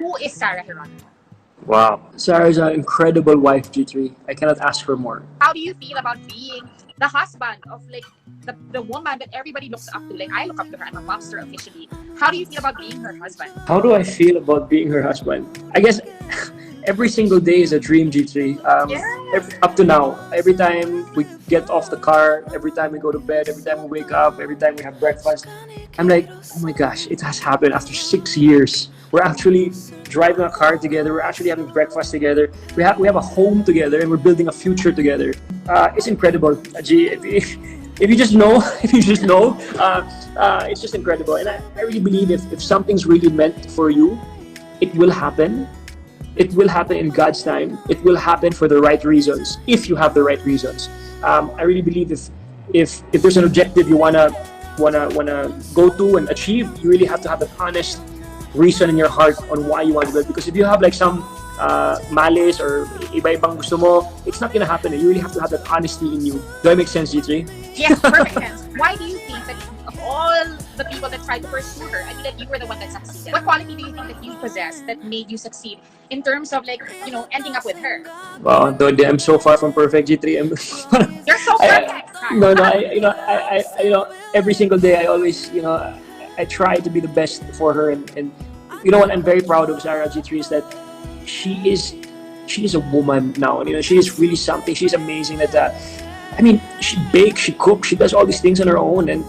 Who is Sarah Geronimo? Wow. Sarah's an incredible wife, G3. I cannot ask for more. How do you feel about being the husband of like the woman that everybody looks up to? Like I look up to her. I'm a pop star officially. How do you feel about being her husband? How do I feel about being her husband? I guess every single day is a dream, G3. Up to now, every time we get off the car, every time we go to bed, every time we wake up, every time we have breakfast, I'm like, oh my gosh, it has happened after 6 years. We're actually driving a car together. We're actually having breakfast together. We have a home together, and we're building a future together. It's incredible, G. If you just know, it's just incredible. And I really believe if something's really meant for you, it will happen. It will happen in God's time. It will happen for the right reasons, if you have the right reasons. I really believe if there's an objective you wanna go to and achieve, you really have to have an honest reason in your heart on why you want to do it. Because if you have like some malice or iba-ibang gusto mo, it's not gonna happen. You really have to have that honesty in you. Do I make sense, G3? Yes, perfect sense. Why do you think that of all the people that tried to pursue her, I mean that you were the one that succeeded? What quality do you think that you possessed that made you succeed in terms of like, you know, ending up with her? Well, I'm so far from perfect, G3. You're so perfect. Every single day I always, I try to be the best for her, and you know what I'm very proud of Sarah, G3, is that she is a woman now. She is really something. She's amazing at that. She bakes, she cooks, she does all these things on her own, and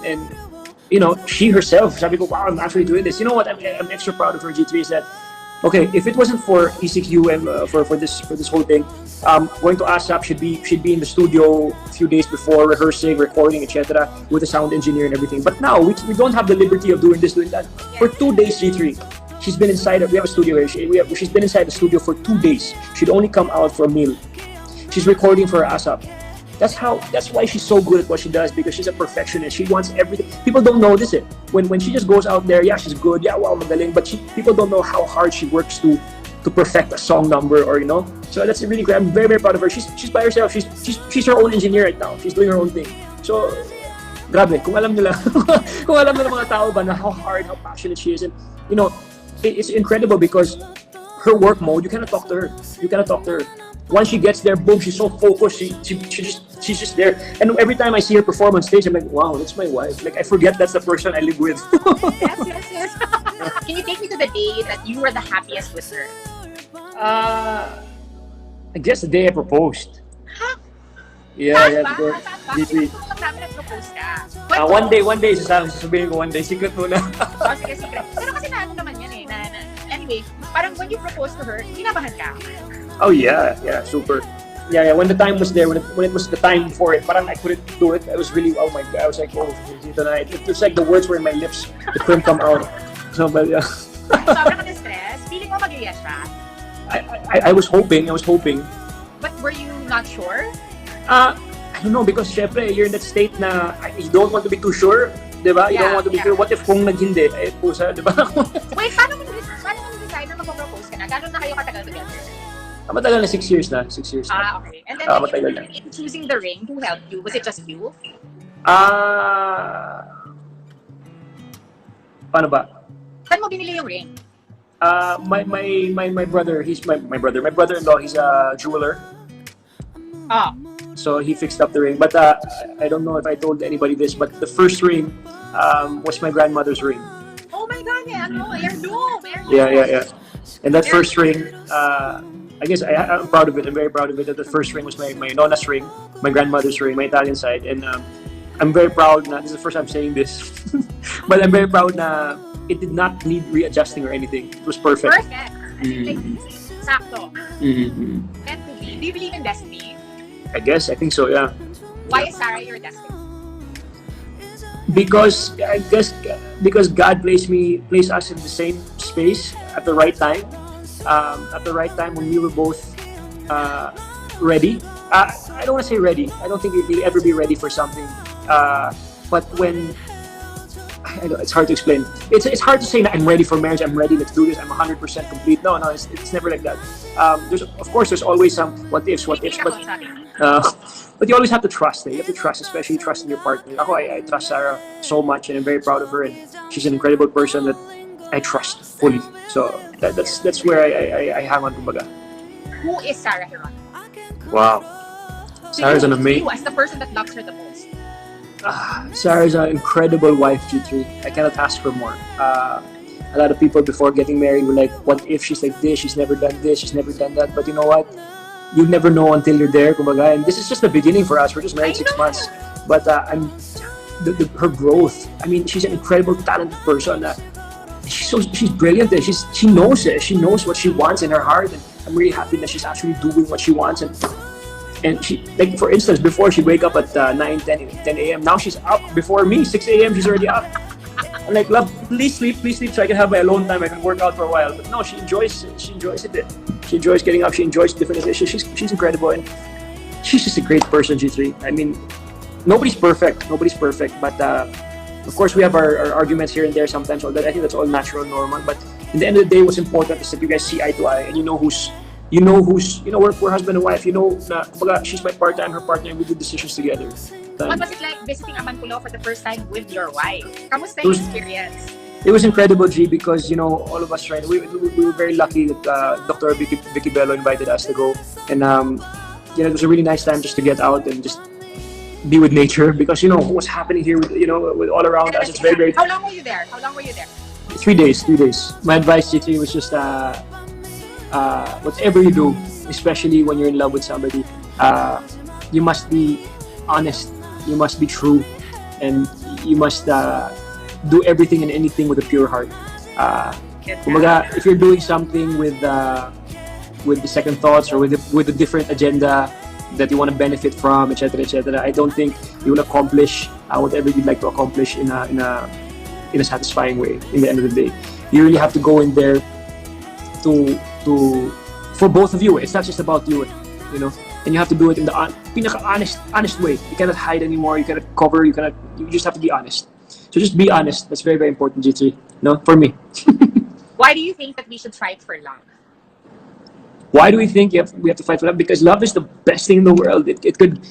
she herself, sabi ko, wow, I'm actually doing this. You know what I'm extra proud of her, G3, is that, okay, if it wasn't for ECQ and for this whole thing, going to ASAP, she'd be in the studio a few days before, rehearsing, recording, etc., with a sound engineer and everything. But now we don't have the liberty of doing this, doing that. For 2 days, G3, she's been inside. We have a studio here. She's been inside the studio for 2 days. She'd only come out for a meal. She's recording for ASAP. That's why she's so good at what she does, because she's a perfectionist. She wants everything. People don't notice it. When she just goes out there, yeah, she's good, yeah, wow, magaling, but people don't know how hard she works to perfect a song number, or So that's really great. I'm very, very proud of her. She's by herself. She's her own engineer right now. She's doing her own thing. So, grabe. Kung alam nila, kung alam nila mga tao ba na how hard, how passionate she is, and it's incredible because her work mode, you cannot talk to her. Once she gets there, boom, she's so focused. She's just there. And every time I see her perform on stage, I'm like, wow, that's my wife. Like, I forget that's the person I live with. Yes. Can you take me to the day that you were the happiest with her? I guess the day I proposed. Huh? Yeah. Nag-propose ka? One day, sasabihin ko one day. Secret muna. Sige, secret. Pero kasi naano naman yan eh. Anyway, parang when you proposed to her, kinabahan ka? Oh yeah, super. Yeah. When the time was there, when it was the time for it, parang I couldn't do it. I was really, oh my god, I was like, oh, tonight. It was like the words were in my lips, they couldn't come out. So, but yeah. Sobrang ka-stress. Feeling mo mag-yes siya? I was hoping. But were you not sure? I don't know, because syempre, you're in that state na you don't want to be too sure, di ba? You don't want to be sure. What if kung nag-hindi? Pusa, di ba? Wait, paano mo decide na mag-propose ka na? Gano'n na kayo katagal together? Matagal na, 6 years na. Okay. And then in choosing the ring, who helped you? Was it just you? Paano ba? Saan mo binili yung ring? My brother, he's my brother. My brother-in-law, he's a jeweler. So he fixed up the ring. But I don't know if I told anybody this, but the first ring was my grandmother's ring. Oh my God, heirloom. Yeah. And that first ring, I guess I'm proud of it. I'm very proud of it. That the first ring was my nona's ring, my grandmother's ring, my Italian side. And I'm very proud na, this is the first time saying this, but I'm very proud na it did not need readjusting or anything. It was perfect. Like, sakto. Meant to be. Do you believe in destiny? I think so, yeah. Why is Sarah your destiny? Because God placed us in the same space at the right time. At the right time when we were both ready. I don't want to say ready. I don't think we'll ever be ready for something. But when it's hard to explain. It's hard to say that I'm ready for marriage. I'm ready. Let's do this. I'm 100% complete. No, it's never like that. There's always some what ifs, but you always have to trust. You have to trust, especially trust in your partner. I trust Sarah so much, and I'm very proud of her. And she's an incredible person that I trust fully. So that's where I hang on, kumbaga. Who is Sarah Geronimo? Wow. Sarah's an amazing. You as the person that loves her the most. Sarah's an incredible wife, G3. I cannot ask for more. A lot of people before getting married were like, what if she's like this? She's never done this, she's never done that. But you know what? You never know until you're there, kumbaga. And this is just the beginning for us. We're just married 6 months. But her growth. I mean, she's an incredible, talented person. She's brilliant. She knows it. She knows what she wants in her heart. And I'm really happy that she's actually doing what she wants. And she, like, for instance, before she'd wake up at 9, 10 a.m. Now she's up before me, 6 a.m. She's already up. I'm like, love, please sleep, so I can have my alone time. I can work out for a while. But no, she enjoys it. She enjoys getting up. She enjoys different things. She's incredible, and she's just a great person, G3. I mean, nobody's perfect, but of course we have our arguments here and there sometimes. All that, I think that's all natural, normal. But in the end of the day, what's important is that you guys see eye to eye, and you know who's we're husband and wife. You know, kumbaga, she's my partner, I'm her partner, and we do decisions together. What was it like visiting Amanpulo for the first time with your wife? Kamusta yung experience? It was incredible, G, because, you know, all of us tried. We were very lucky that Dr. Vicky Bello invited us to go. And, you know, it was a really nice time just to get out and just be with nature, because, you know, what's happening here with, you know, with all around us. It's very, very... How long were you there? 3 days. My advice, G3, was just, whatever you do, especially when you're in love with somebody, you must be honest. You must be true, and you must do everything and anything with a pure heart. Kumbaga, if you're doing something with the second thoughts or with a different agenda that you want to benefit from, etc., I don't think you will accomplish whatever you'd like to accomplish in a satisfying way. In the end of the day, you really have to go in there for both of you. It's not just about you, you know. And you have to do it in the honest way. You cannot hide anymore. You cannot cover. You just have to be honest. So just be honest. That's very, very important, G3. No, for me. Why do you think that we should fight for love? Why do we think we have to fight for love? Because love is the best thing in the world. It could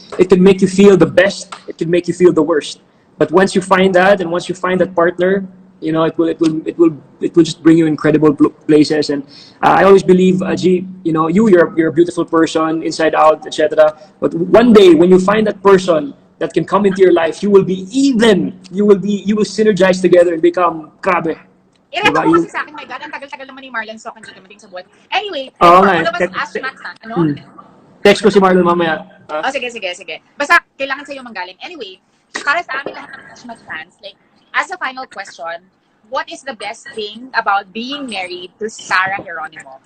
make you feel the best. It could make you feel the worst. But once you find that, and once you find that partner, you know, it will just bring you incredible places. And I always believe, G, you know, you're a beautiful person inside out, etc. But one day when you find that person that can come into your life, you will be even. You will synergize together and become grabe. Ireto ko kasi sa akin, my God, ang tagal-tagal naman ni Marlon Sock hindi dumating sa buwan. Anyway, all of us ask Max, ano? Text ko si Marlon mamaya. Sige. Basta, kailangan sa'yo manggaling. Anyway, para sa amin lahat ng Ashmat fans, like, as a final question, what is the best thing about being married to Sarah Geronimo?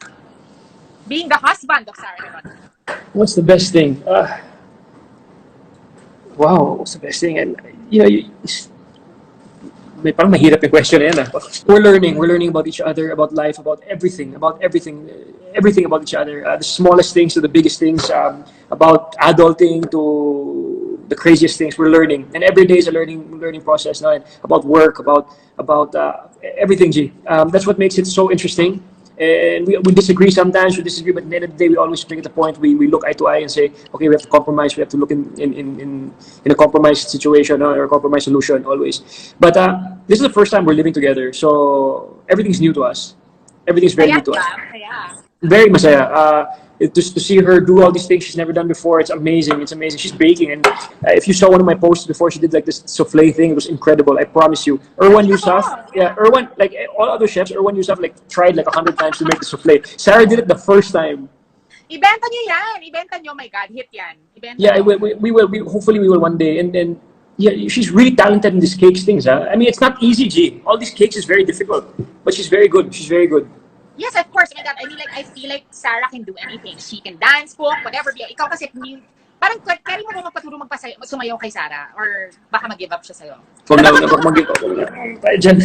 Being the husband of Sarah Geronimo. What's the best thing? Wow, what's the best thing? And, you know, may parang mahirap yung question na yan. We're learning about each other, about life, about everything about each other. The smallest things to the biggest things, about adulting to the craziest things. We're learning, and every day is a learning process. No? And about work, about everything. G. That's what makes it so interesting. And we disagree sometimes, but at the end of the day, we always bring it to the point. We look eye to eye and say, okay, we have to compromise. We have to look in a compromise situation or a compromise solution always. But this is the first time we're living together, so everything's new to us. Everything's very new to us. Very masaya. Just to see her do all these things she's never done before, it's amazing. She's baking, and if you saw one of my posts before, she did like this souffle thing. It was incredible. I promise you. Erwan Yusuf, like all other chefs, Erwan Yusuf like tried like 100 times to make the souffle. Sarah did it the first time. Ibenta niyo yan. Ibenta niyo, my God, hit yan. Yeah, we will. Hopefully we will one day. And yeah, she's really talented in these cakes things. I mean, it's not easy, G. All these cakes is very difficult, but she's very good. Yes, of course. My God, I mean, like, I feel like Sarah can do anything. She can dance, cook, whatever. Ikaw kasi, parang carry mo naman paturo sumayaw kay Sarah, or baka mag-give up siya sa'yo. Huwag na mag-give up. Tayo dyan.